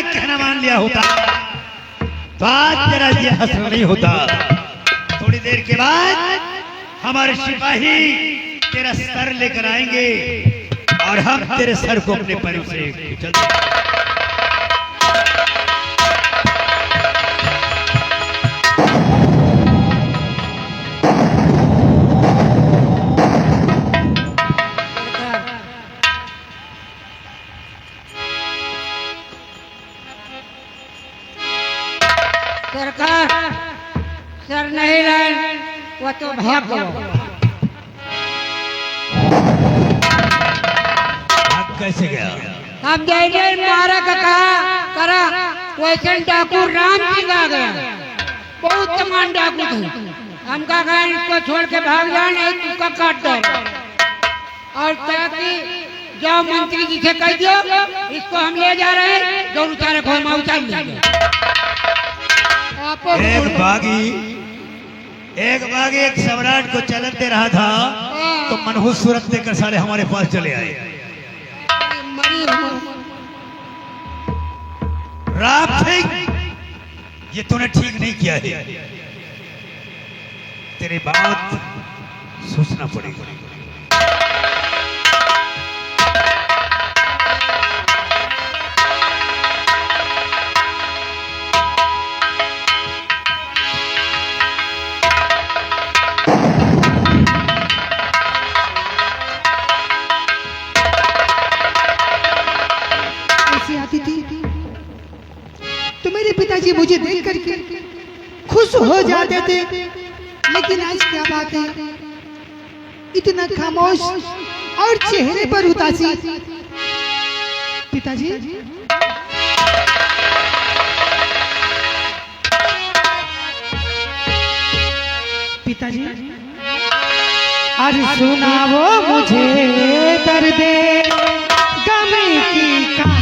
कहना मान लिया होता तो आज तेरा ये हश्र नहीं होता। थोड़ी देर के बाद हमारे सिपाही तेरा सर लेकर आएंगे और हम तेरे सर को अपने पैरों से कुचल देंगे। सरकार सर नहीं लाए वो तो भाग गया। कैसे गया? हम जैसे मारा का कहा करा वैसे डाकू राम सिंह आ गया। बहुत तमाम डाकू थे। हम का कहा इसको छोड़ के भाग जाए नहीं तुका काट दो और ताकि जाओ मंत्री जी से कह दियो इसको हम ले जा रहे हैं जो उतारे को हम उतार लेंगे। एक बागी एक सम्राट को चलन दे रहा था तो मनहूस सूरत देकर सारे हमारे पास चले आए। राम सिंह ये तूने ठीक नहीं किया है, तेरी बात सोचना पड़ेगा। तो मेरे पिताजी मुझे देख करके खुश हो जाते थे, लेकिन आज क्या बात है, इतना खामोश और चेहरे पर उदासी। पिताजी पिताजी अरे सुनाओ मुझे दर्दे गम की कहानी।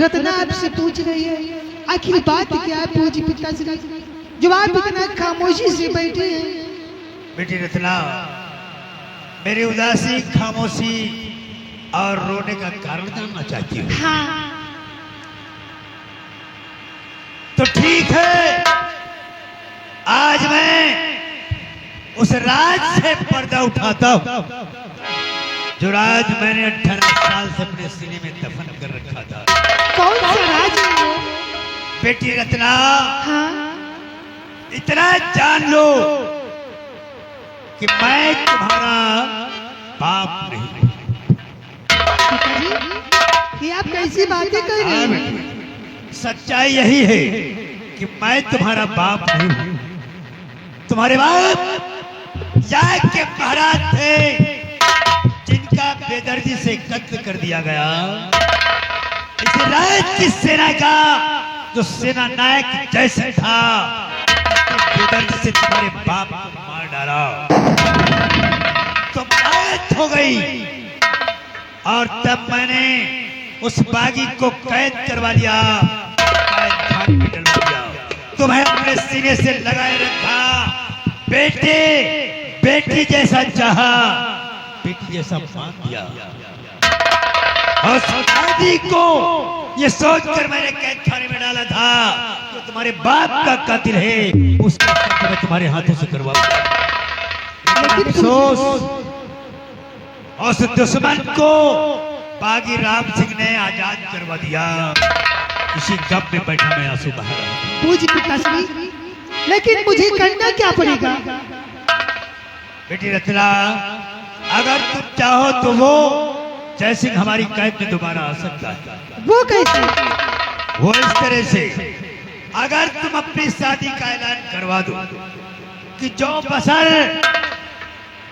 रत्ना आपसे पूछ रही है आखिर बात क्या है पूजी पिताजी, जवाब इतना खामोशी से बैठे हैं। बेटी रत्ना मेरी उदासी खामोशी और रोने का कारण जानना चाहती हूँ। हाँ। तो ठीक है, आज मैं उस राज से पर्दा उठाता हूँ जो राज मैंने 18 साल से अपने सीने में दफन कर रखा था। कौन सा राज है वो? बेटी रत्ना हाँ? इतना जान लो कि मैं तुम्हारा बाप नहीं। पिताजी, ये आप कैसी बातें कर रहे हैं? सच्चाई यही है कि मैं तुम्हारा बाप नहीं हूँ। तुम्हारे बाप जाग के महाराज थे जिनका बेदर्दी से कत्ल कर दिया गया। इस राज की सेना का जो सेना नायक जैसे था बेदर्दी से तुम्हारे बाप को मार डाला तो मौत हो गई। और तब मैंने उस बागी को कैद करवा लिया, कैद खाने में डलवा दिया, तुम्हें अपने सीने से लगाए रखा, बेटे बेटी जैसा चाहा, बेटी जैसा मान दिया। और दादी को ये सोचकर मैंने कैद खाने में डाला था जो तुम्हारे बाप का कातिल है उसका कत्ल मैं तुम्हारे हाथों से करवाऊंगा। लेकिन अफसोस उस दुश्मन को बागी राम सिंह ने आजाद करवा दिया। इसी गप में बैठा मैं आंसू बहा रहा हूं। पूज्य पिताश्री, लेकिन मुझे करना क्या पड़ेगा? बेटी रत्ना, अगर तुम चाहो तो वो जय सिंह हमारी कैद में दोबारा आ सकता है। वो कैसे? वो इस तरह से, अगर तुम अपनी शादी का ऐलान करवा दो कि जो बसर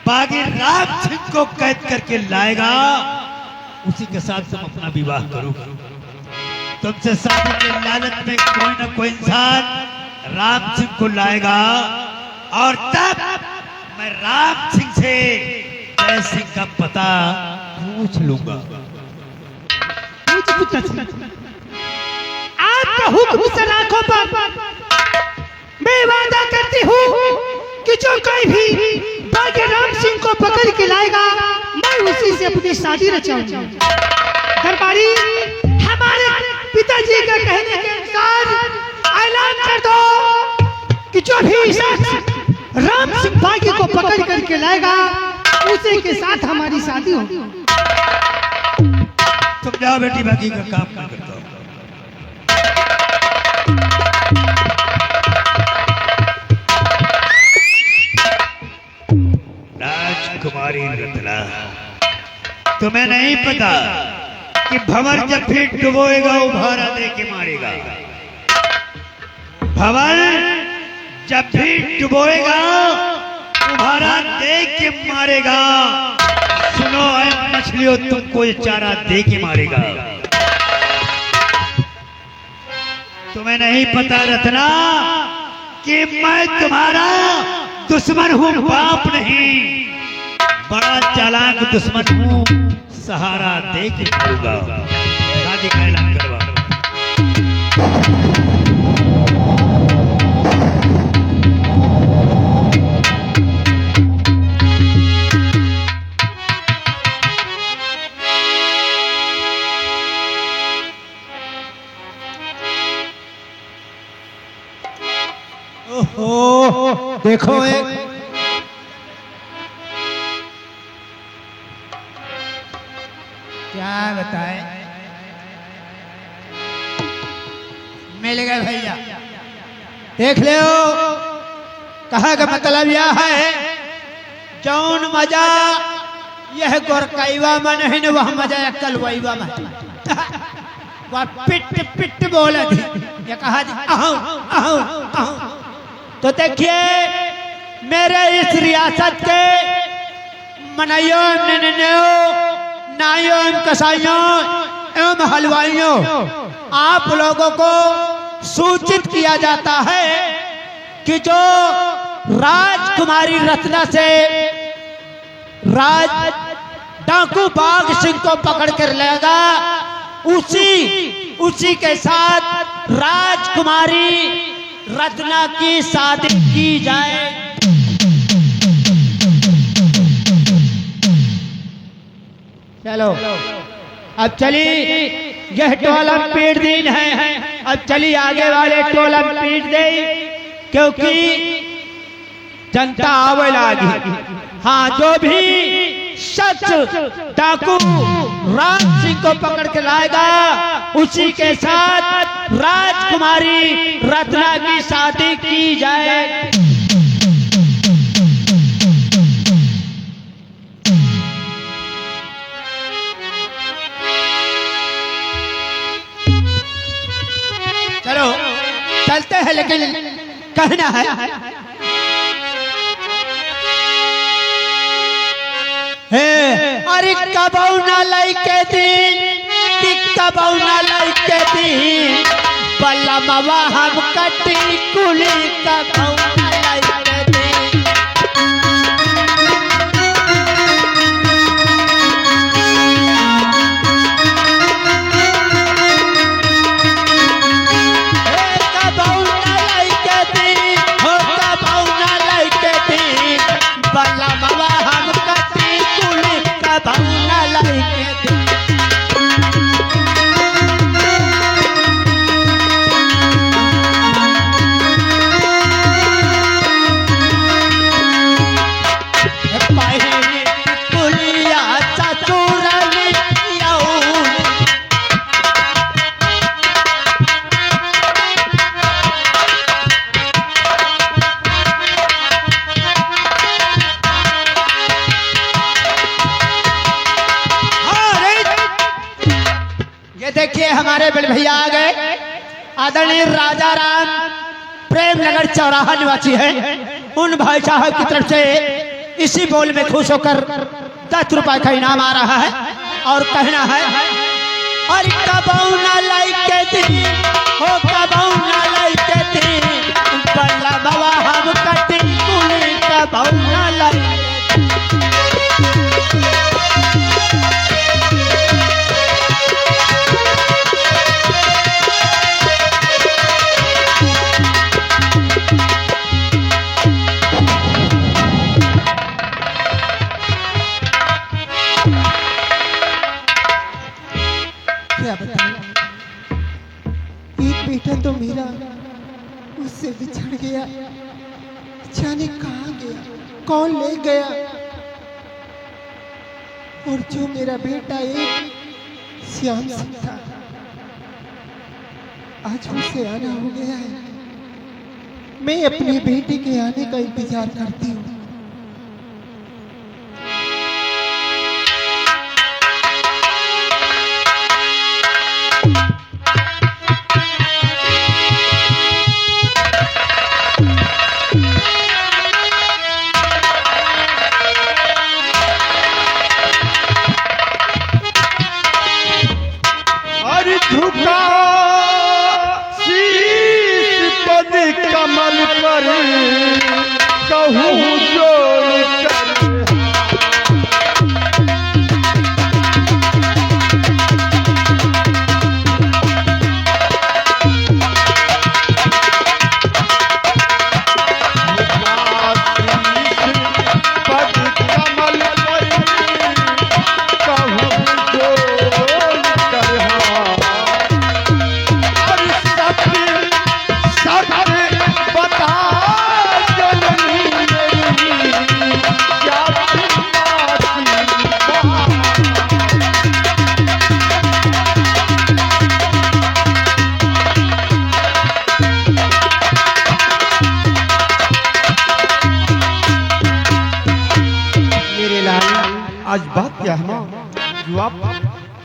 बागी राम सिंह को कैद करके लाएगा उसी के साथ तुम अपना विवाह करोगे। तुमसे शादी के लालच में कोई ना कोई इंसान राम सिंह को लाएगा और तब मैं राम सिंह से जय सिंह का पता पूछ लूंगा। पूज्य पिताश्री, आपका हुक्म सर आंखों पर, मैं वादा करती हूँ कि जो कोई भी बागी राम सिंह को पकड़ के लाएगा मैं उसी से अपनी शादी रचाऊंगा। दरबारी, हमारे पिताजी का कहने के अनुसार ऐलान कर दो कि जो भी शख्स राम सिंह बागी को पकड़ करके लाएगा उसी के साथ हमारी शादी होगी। तुम जाओ बेटी, बाकी का काम मैं करता हूँ। राजकुमारी रत्ना, तुम्हें नहीं पता कि भंवर जब भी डुबोएगा उभारा दे के मारेगा। भंवर जब भी डुबोएगा उभारा दे के मारेगा। सुनो ऐ मछलियों, तुमको ये चारा दे के मारेगा। तुम्हें नहीं पता रत्ना कि मैं तुम्हारा दुश्मन हूँ, बाप नहीं। बड़ा चालाक दुश्मन हूँ, सहारा दे के मारूंगा। शादी का ऐलान करवा। ओहो, देखो एक क्या बताए, मिल गए भैया। देख ले, कहा का मतलब यह है जौन मजा यह गोरकैवा में नहीं न वह मजा कलवैवा में। वह पिट पिट बोले थी, ये कहा आहू आहू आहू। तो देखिए, मेरे इस रियासत के मनइयों, नाइयों, कसाइयों एवं हलवाइयों, आप लोगों को सूचित किया जाता है कि जो राजकुमारी रत्ना से राज डाकू बाघ सिंह को पकड़ कर लेगा उसी के साथ राजकुमारी रत्ना की शादी की जाए। चलो अब चली, यह टोलम पीट दिन है। अब चली आगे वाले टोलम पीट दे, क्योंकि जनता आवे लागी। हाँ, जो भी शख्स डाकू राम सिंह को पकड़ के लाएगा उसी के साथ राजकुमारी रत्ना की शादी की जाए। चलो चलते हैं, लेकिन कहना है अरे कबऊ ना लाइके दिन कि कबऊ ना लाइके दिन बलमवा हम कटी कुली कबऊ ना लाइके दिन। देखिए हमारे बड़े भैया आ गए। आदरणीय राजा राम प्रेम नगर चौराहा निवासी है। उन भाई साहब की तरफ से इसी बोल में खुश होकर 10 रुपए का इनाम आ रहा है और कहना है और कबौना लाइके दी हो कबौना लाइके दी बल्ला बाबा हम कटिंग कुली कबौना लाइके क्या बताऊं, एक बेटा तो मेरा उससे बिछड़ गया, जाने कहाँ गया, कौन ले गया। और जो मेरा बेटा एक श्याम सिंह था, आज उसे आना हो गया है। मैं अपनी बेटी के आने का इंतजार करती हूँ। झुका शीश पद कमल पर कहूँ जोड़ कर आज बात क्या है माँ, जो आप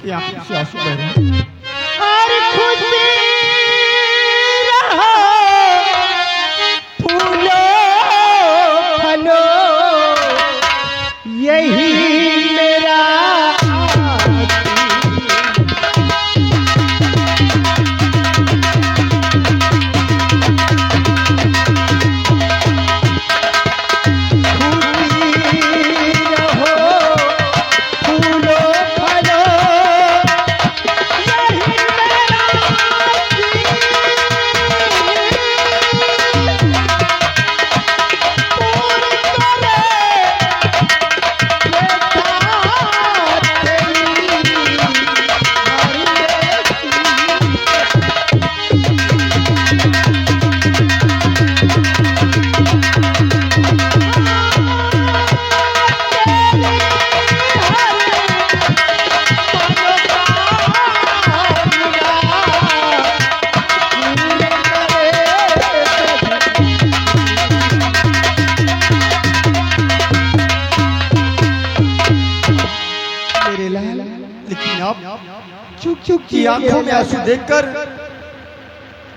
की आंखों से आंसू बह रहे हैं। और खुशी रहो फूलो फलो यही मेरा लेकिन आप चुप चुप की आंखों में आंसू देखकर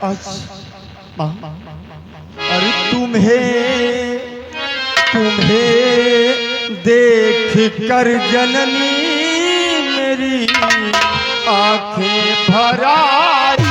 आज माँ, अरे तुम्हें देख कर जननी मेरी आंखें भर आई।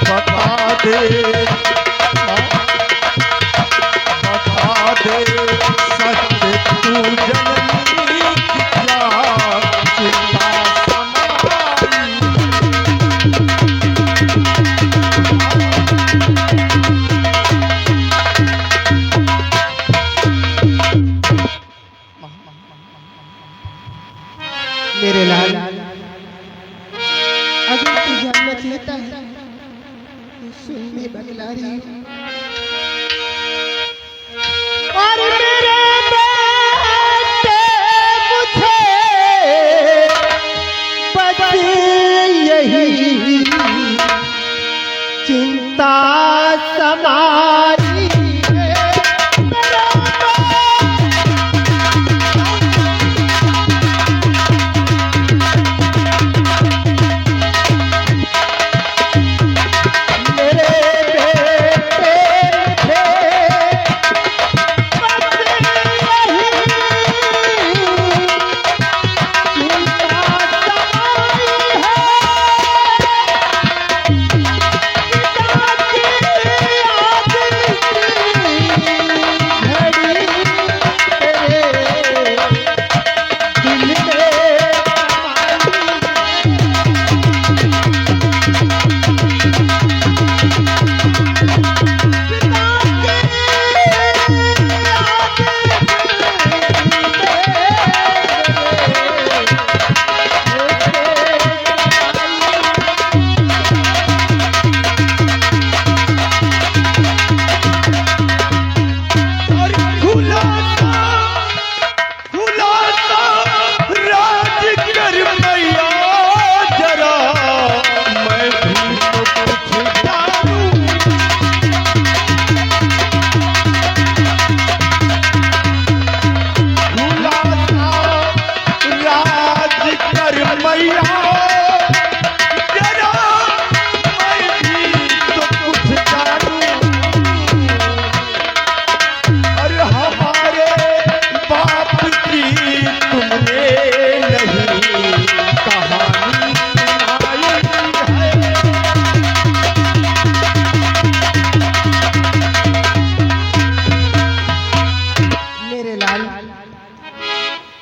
बता दे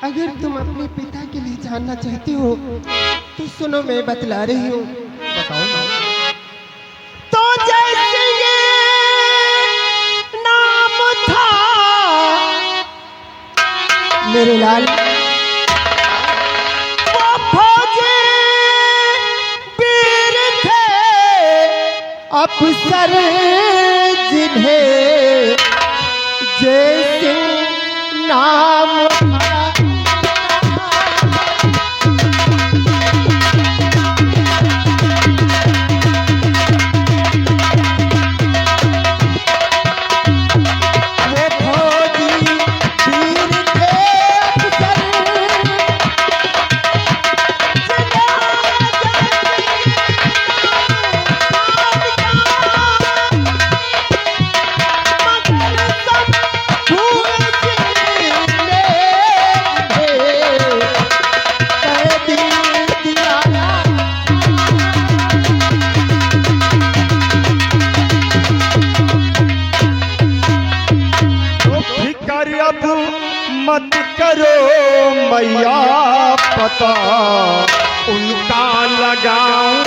अगर तुम अपने पिता के लिए जानना चाहते हो तो सुनो, मैं बतला रही हूँ। तो जैसे ये नाम था मेरे लाल, वो फौजी वीर थे अफसर जिन्हें जैसे नाम मत करो मैया, पता उनका लगाऊं।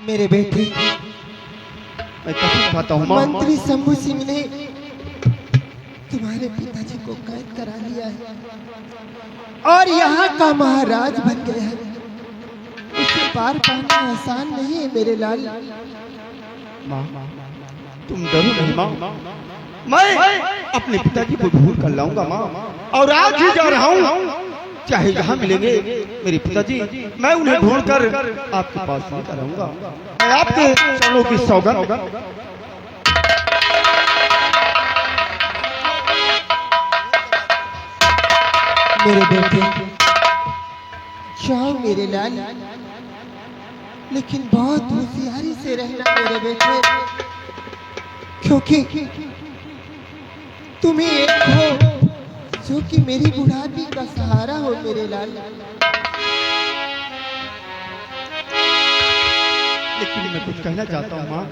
मेरे बेटे, मैं कसम खाता हूँ माँ, मंत्री शंभू सिंह ने तुम्हारे पिताजी को कैद करा लिया है और यहाँ का महाराज बन गया है। उसे पार पाना आसान नहीं है मेरे लाल। माँ तुम डरो नहीं माँ, मैं अपने पिताजी को ढूंढ कर लाऊंगा माँ, और आज ही जा रहा हूँ। चाहे जहाँ मिलेंगे मेरे पिताजी, मैं उन्हें ढूंढकर आपके पास लेकर आऊंगा। मैं आपके चरणों की सौगंध। मेरे बेटे जाओ मेरे लाल, लेकिन बहुत होशियारी से रहना मेरे बेटे, क्योंकि तुम ही एक हो जो कि मेरी बुढ़ापी का सहारा हो मेरे लाल। लेकिन मैं कुछ कहना चाहता हूँ माँ,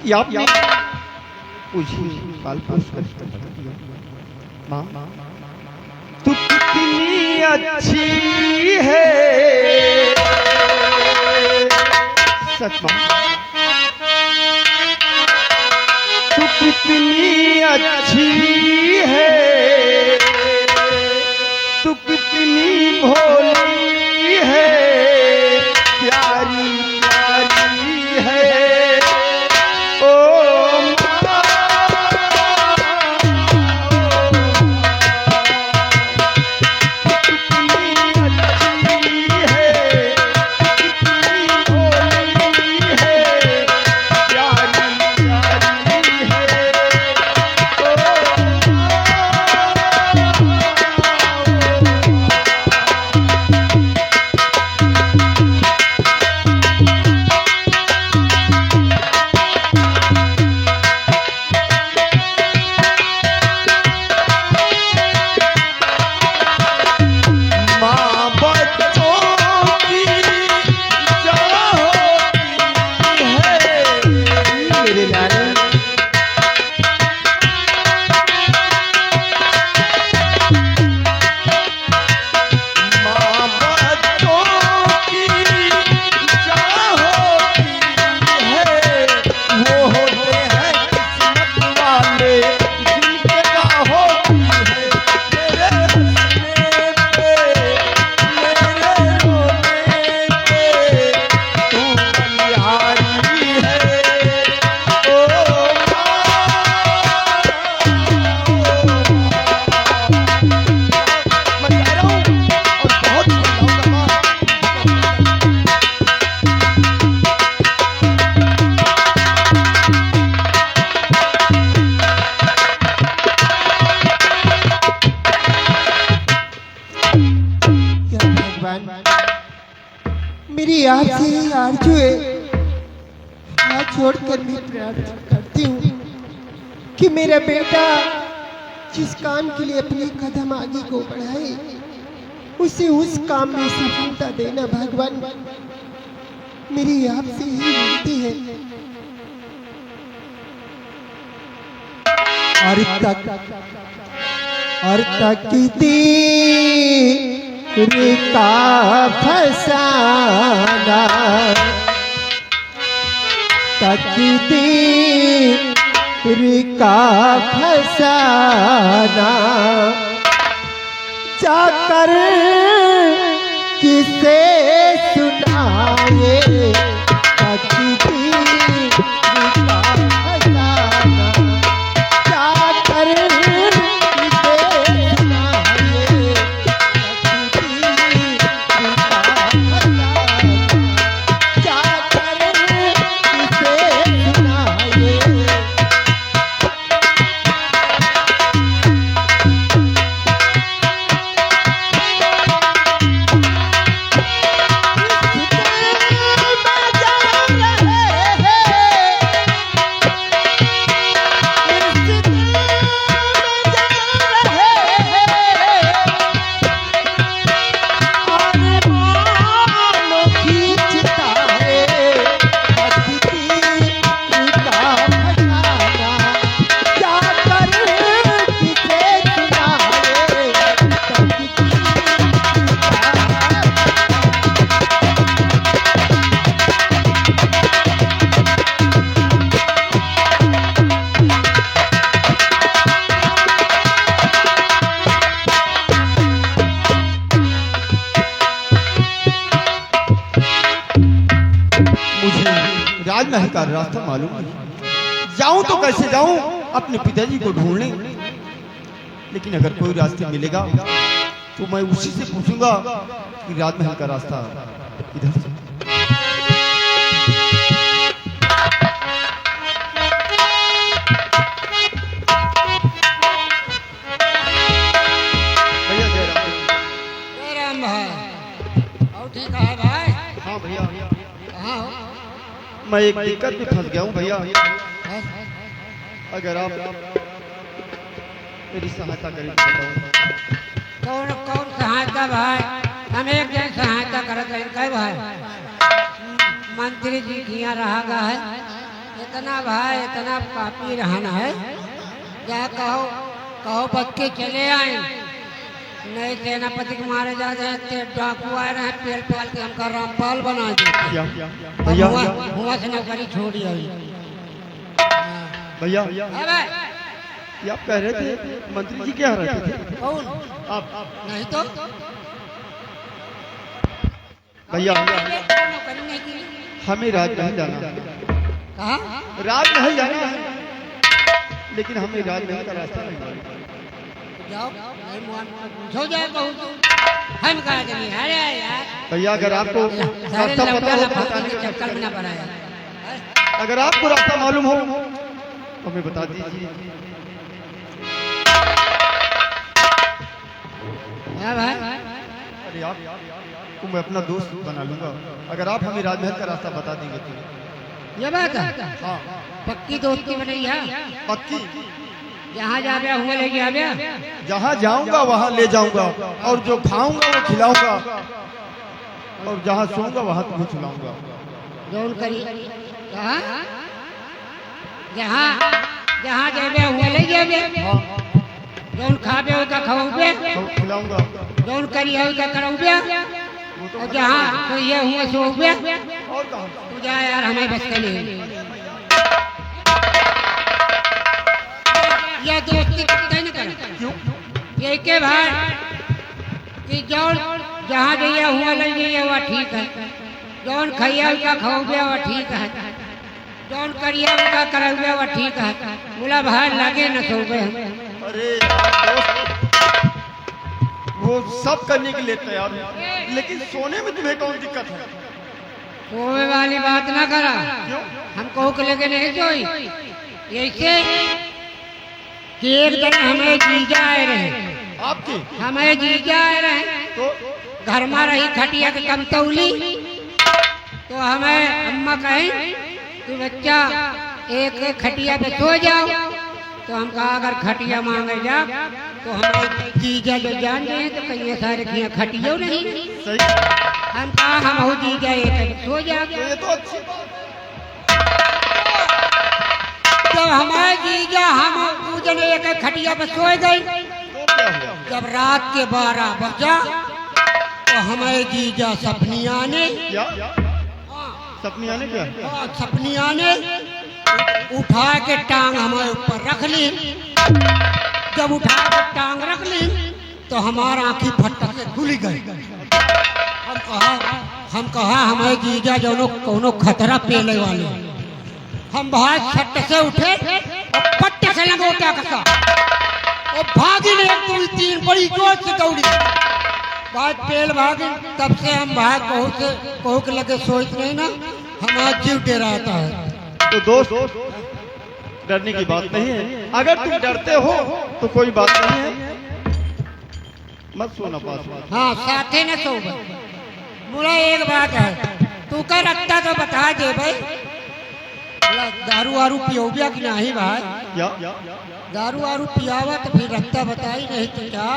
कि आपने कुछ साल पोस कर माँ, तू कितनी अच्छी है सच माँ, तू कितनी अच्छी है, तू कितनी भोली है, प्यारी प्यारी है ओ माँ। आपसे ही आरजू है, हाथ जोड़कर मैं प्रार्थना करती हूँ कि मेरा बेटा जिस काम के लिए अपने कदम आगे को बढ़ाए उसे उस काम में सफलता देना भगवान, मेरी आपसे ही विनती है। और तकदीर का फसाना, तकदीर का फसाना, जाकर किसे सुनाए, तकदीर का फसाना, जाकर किसे सुनाए, तकदीर का फसाना, जाकर किसे सुनाए। राजमहल का रास्ता मालूम नहीं, जाऊं तो कैसे जाऊं अपने पिताजी को ढूंढने, लेकिन अगर कोई रास्ते मिलेगा तो मैं उसी से पूछूंगा कि राजमहल का रास्ता किधर से। भैया जय राम। राम भाई और ठीक है भाई? हाँ भैया, कहाँ हो? मैं एक दिक्कत में फंस गया हूँ भैया, अगर आप मेरी सहायता करें तो बताऊं। कौन कौन सहायता भाई? हम एक जन सहायता करत रहे कई भाई, मंत्री जी किया रहा गा है, इतना भाई इतना पापी रहना है, क्या कहो कहो बच के चले आए, नहीं सेनापति के मारे जा रहे डाकू आए रहे पेल पाल के हमका रामपाल बना दिया, भैया हुआ से नौकरी छोड़ी आई। भैया अबे ये आप कह रहे थे मंत्री जी क्या रहे थे? कौन? आप नहीं तो भैया नौकरी नहीं की। हमें राजमहल जाना है, कहा? राजमहल जाना है, लेकिन हमें राजमहल का रास्ता नहीं मालूम। जाओ नहीं मुआन पूछो जाए बहुत हम कहा जानी। अरे यार भैया अगर आपको रास्ता पता हो तो बताने का चक्कर में ना पड़ा है। अगर आपको रास्ता मालूम हो तो हमें बता दीजिए। हाँ भाई अरे आप को मैं अपना दोस्त बना लूंगा अगर आप हमें राजमहल का रास्ता बता देंगे तो। ये बात है, हाँ पक्की दोस्ती बनी है। पक्की, जहाँ जा गया हुआ ले गया गया, जहाँ जाऊंगा वहाँ ले जाऊंगा, और जो खाऊंगा वो खिलाऊंगा, और जहाँ सोऊंगा वहाँ तुम्हें खिलाऊंगा। जौन करी कहा जहाँ जहाँ जाबे हुआ ले जाबे, जौन खाबे होगा खाऊबे, खिलाऊंगा, जौन करी होगा कराऊबे, और जहाँ तो ये हुआ सोऊबे। और कहाँ तू जा यार हमें बस के नहीं ये दोस्ती कहीं न कर। क्यों? ये के भाई कि जौन जहाँ जाइए हुआ ले जाइए वह ठीक है, जौन खाइए उसका खाओगे वह ठीक है, जौन करिए उसका कराओगे वह ठीक है। बोला भाई लगे न सोगे। अरे यार दोस्त, वो सब करने के लिए तैयार है, लेकिन सोने में तुम्हें कौन दिक्कत है? सोए वाली बात ना करा, क्यों? हम कहो के लेके नहीं सोई। ऐसे कि एक दिन हमें जीजा आए रहे, आपके हमें जीजा आए रहे तो घर में रही खटिया के कमतौली, तो हमें अम्मा कहें कि बच्चा एक खटिया पे सो जाओ। तो हम कहा अगर खटिया मांगे जा तो हमारे जीजा जो जान गए हैं तो कहीं सारे खिया खटियो नहीं। सही। हम कहा हम हो जीजा एक सो जाओ। ये तो अच्छी बात। जब हमारे जीजा हम पूजन एक खटिया पे सो गए, तो क्या हुआ? जब रात के 12 बजा तो हमारे जीजा सपनिया ने क्या सपनी आने क्या? सपनिया ने उठा के टांग हमारे ऊपर रख ली। जब उठा के टांग रख ली तो हमारा आंखी फटक से खुल गई। हम कहा हमारे जीजा जो कोनो खतरा पेले वाले। हम बाहर छत से उठे और पट्टे से लगोटा कसा और भागी ले 1 2 3 बड़ी जोर से दौड़ी। बात पेल भागे। तब से हम बाहर कहू के लगे सोच रहे ना हमारा जीव डराता है। तो दोस्त डरने की बात नहीं है। अगर तुम डरते हो तो कोई बात नहीं है, मत सोना पास। हाँ साथे न सो मुझे एक बात है, तू कह रखता तो बता दे भाई। दारू वारू पियो गया कि नहीं भाई? क्या दारू वारू पियावा तो फिर रखता बताई नहीं तो क्या?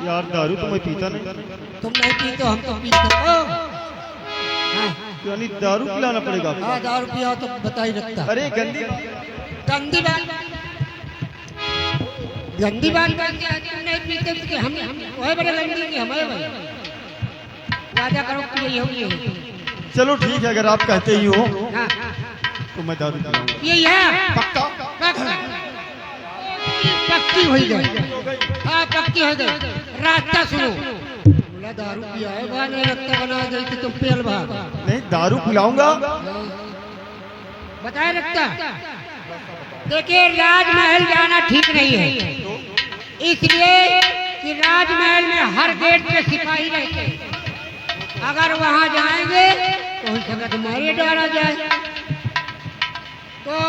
यार दारू तो मैं पीता नहीं। तुम नहीं पीते हम तो पीते हो। यानी दारू पिलाना पड़ेगा? हाँ दारू पिया तो बताई रखता। अरे गंदी गंदी बात करके तुम नहीं पीते कि हम वही बड़े गंदी की हमें भाई वादा करो कि यही होगी। चलो ठीक है, अगर आप कहते ही हो हाँ तो मैं दारू पिलाऊंगा। यही है पक्का? पक्की हो गई। हाँ पक्की हो गई। रास्ता सुनो, बोला दारू पिया है वहाँ नहीं रखता बना गई कि तुम पेल भाग। नहीं दारू पिलाऊंगा। बताए रखता। देखिए राजमहल जाना ठीक नहीं है, इसलिए कि राजमहल में हर गेट पे सिपाही रहते हैं। अगर वहाँ जाएंगे तो हो सकता मारे डाला जाए। तो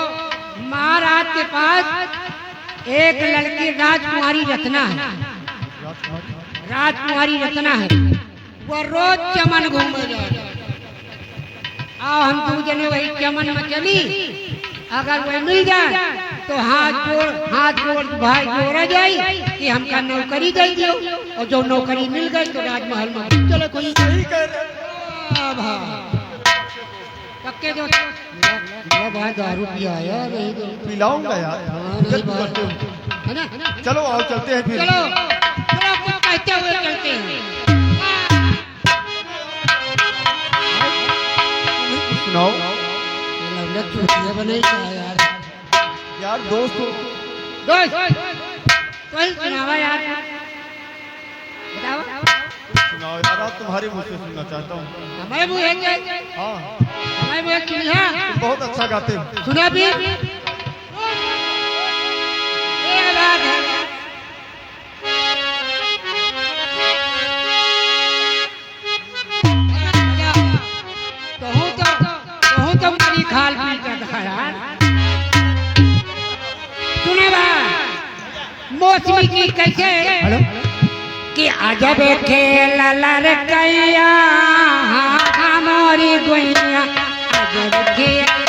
महाराज के पास एक लड़की राजकुमारी रत्ना है। राजकुमारी रत्ना है, वो रोज चमन घूमे जाए। आओ हम 2 जने वही चमन में चली। अगर वह मिल जाए तो हाथ जोड़ भाई जोड़ा जाए कि हमका नौकरी दे दियो। और जो नौकरी मिल गई तो राजमहल में चलो कोई पक्के जो भाई दारू पिया यार नहीं तो पिलाऊंगा यार। नहीं बात है ना। चलो आओ चलते हैं फिर। चलो चलो कुछ कहते हुए चलते हैं। सुनाओ चूतिया बने यार। यार दोस्त कोई सुनावा यार, बताओ। सुनाओ यार, आप तुम्हारे मुंह से सुनना चाहता हूँ। हमें वो है क्या? हाँ हमें वो सुनिया। तुम बहुत अच्छा गाते हो। सुना भी एक बात है। तो मेरी खाल पी का यार। सुने बा मौसमी की कैसे कि अजब खेल लड़कैया हमारी गुइया अजब खेल